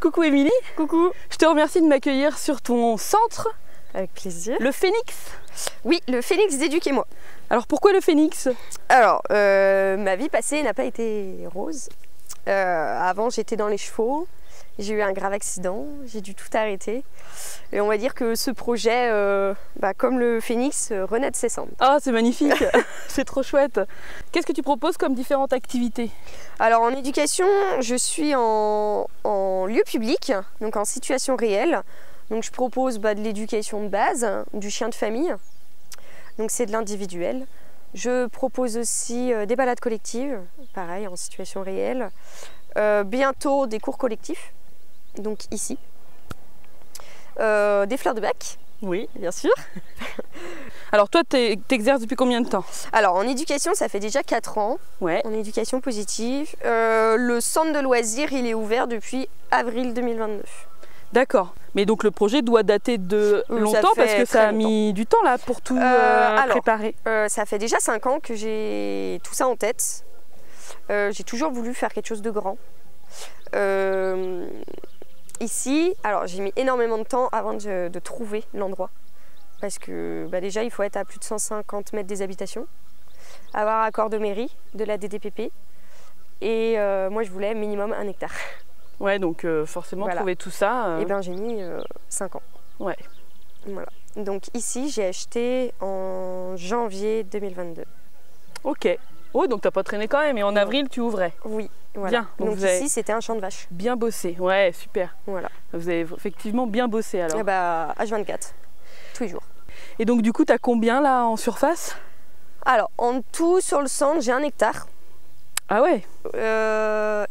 Coucou Émilie. Coucou. Je te remercie de m'accueillir sur ton centre. Avec plaisir. Le Phénix. Oui, le Phénix d'Éduquez-moi. Alors pourquoi le Phénix? Alors, ma vie passée n'a pas été rose. Avant, j'étais dans les chevaux. J'ai eu un grave accident. J'ai dû tout arrêter. Et on va dire que ce projet, comme le Phénix, renaît de ses cendres. Ah, c'est magnifique. C'est trop chouette. Qu'est-ce que tu proposes comme différentes activités? Alors, en éducation, je suis en lieu public, donc en situation réelle. Donc, je propose de l'éducation de base, du chien de famille. Donc, c'est de l'individuel. Je propose aussi des balades collectives, pareil, en situation réelle. Bientôt, des cours collectifs, donc ici. Des fleurs de bac. Oui, bien sûr. Alors toi, t'exerces depuis combien de temps? Alors en éducation, ça fait déjà 4 ans. Ouais. En éducation positive. Le centre de loisirs, il est ouvert depuis avril 2029. D'accord. Mais donc le projet doit dater de longtemps parce que ça a mis du temps là pour tout préparer. Ça fait déjà 5 ans que j'ai tout ça en tête. J'ai toujours voulu faire quelque chose de grand. Ici, alors j'ai mis énormément de temps avant de trouver l'endroit. Parce que déjà, il faut être à plus de 150 mètres des habitations, avoir accord de mairie, de la DDPP. Et moi, je voulais minimum 1 hectare. Ouais, donc forcément, voilà. Trouver tout ça. Et bien, j'ai mis 5 ans. Ouais. Voilà. Donc ici, j'ai acheté en janvier 2022. Ok. Oh, donc t'as pas traîné quand même. Et en avril, tu ouvrais. Oui. Voilà. Bien. Donc ici, c'était un champ de vaches. Bien bossé. Ouais, super. Voilà. Vous avez effectivement bien bossé alors. Et H24, tous les jours. Et donc du coup, t'as combien là en surface? Alors, en tout, sur le centre, j'ai 1 hectare. Ah ouais.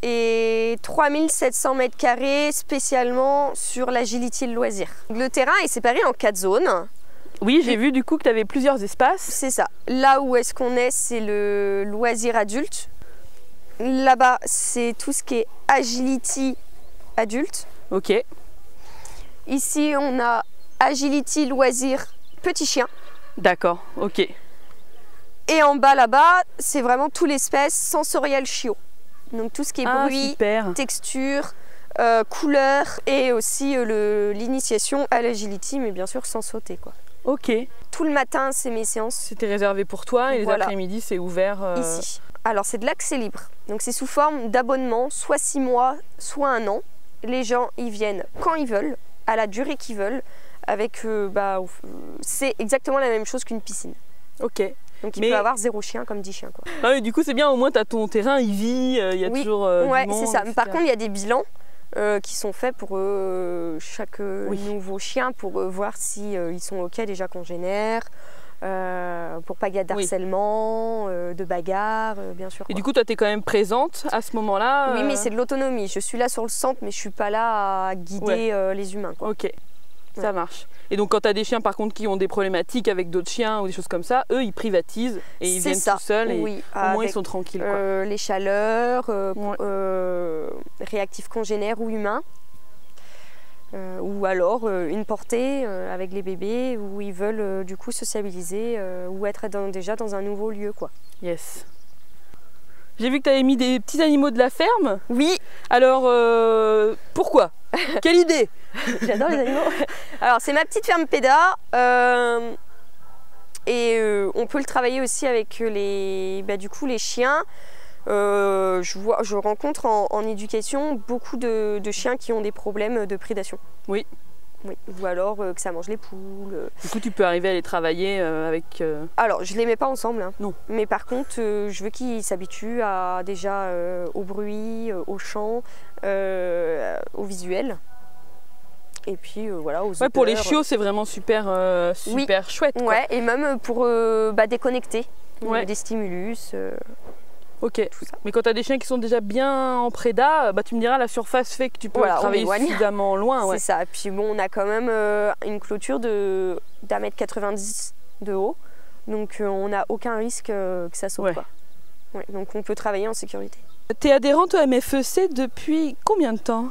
Et 3700 mètres carrés spécialement sur l'agility et le loisir. Le terrain est séparé en 4 zones. Oui, j'ai vu du coup que tu avais plusieurs espaces. C'est ça. Là où est-ce qu'on est, c'est le loisir adulte. Là-bas, c'est tout ce qui est agility adulte. Ok. Ici, on a agility loisir petit chien. D'accord, ok. Et en bas là-bas, c'est vraiment tout l'espèce sensoriel chiot. Donc tout ce qui est bruit, super. Texture, couleur et aussi l'initiation à l'agility, mais bien sûr sans sauter, quoi. Ok. Tout le matin, c'est mes séances. C'était réservé pour toi et les après-midi, c'est ouvert ici. Alors c'est de l'accès libre. Donc c'est sous forme d'abonnement, soit 6 mois, soit 1 an. Les gens, ils viennent quand ils veulent, à la durée qu'ils veulent, avec c'est exactement la même chose qu'une piscine. Ok. Donc il peut avoir 0 chien comme 10 chiens, quoi. Ah oui, du coup c'est bien, au moins tu as ton terrain, il vit, il y a toujours ouais, du monde, c'est ça. etc. Par contre, il y a des bilans qui sont faits pour chaque nouveau chien, pour voir si ils sont ok déjà congénères, pour pas qu'il y ait d'harcèlement, de bagarre, bien sûr. Et du coup, toi, tu es quand même présente à ce moment-là Oui, mais c'est de l'autonomie. Je suis là sur le centre, mais je suis pas là à guider les humains, quoi. Ok, ça marche. Et donc quand tu as des chiens par contre qui ont des problématiques avec d'autres chiens ou des choses comme ça, eux ils privatisent et ils viennent tout seuls et au moins ils sont tranquilles. Les chaleurs, réactifs congénères ou humains, ou alors une portée avec les bébés où ils veulent du coup sociabiliser ou être déjà dans un nouveau lieu, quoi. Yes. J'ai vu que tu avais mis des petits animaux de la ferme. Oui. Alors pourquoi? Quelle idée? J'adore les animaux. Alors c'est ma petite ferme PEDA et on peut le travailler aussi avec les chiens. Je rencontre en éducation beaucoup de chiens qui ont des problèmes de prédation. Oui. Oui. Ou alors que ça mange les poules. Du coup tu peux arriver à les travailler avec... Alors je les mets pas ensemble, hein. Non. Mais par contre je veux qu'ils s'habituent déjà au bruit, au chant, au visuel. Et puis voilà, aux odeurs. Pour les chiots c'est vraiment super chouette, quoi. Ouais, et même pour déconnecter des stimulus. Ok, tout ça. Mais quand tu as des chiens qui sont déjà bien en préda, tu me diras, la surface fait que tu peux travailler suffisamment loin. C'est ça. Puis bon, on a quand même une clôture d'1,90 m de haut. Donc on n'a aucun risque que ça saute pas. Ouais, donc on peut travailler en sécurité. Tu es adhérente au MFEC depuis combien de temps?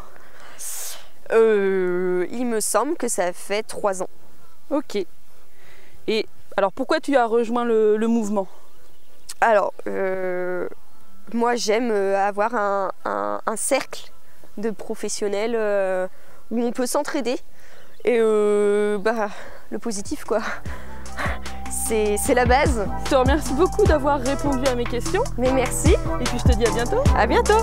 Il me semble que ça fait 3 ans. Ok. Et alors pourquoi tu as rejoint le mouvement? Alors, moi j'aime avoir un cercle de professionnels où on peut s'entraider. Et le positif quoi. C'est la base. Je te remercie beaucoup d'avoir répondu à mes questions. Mais merci. Et puis je te dis à bientôt. À bientôt.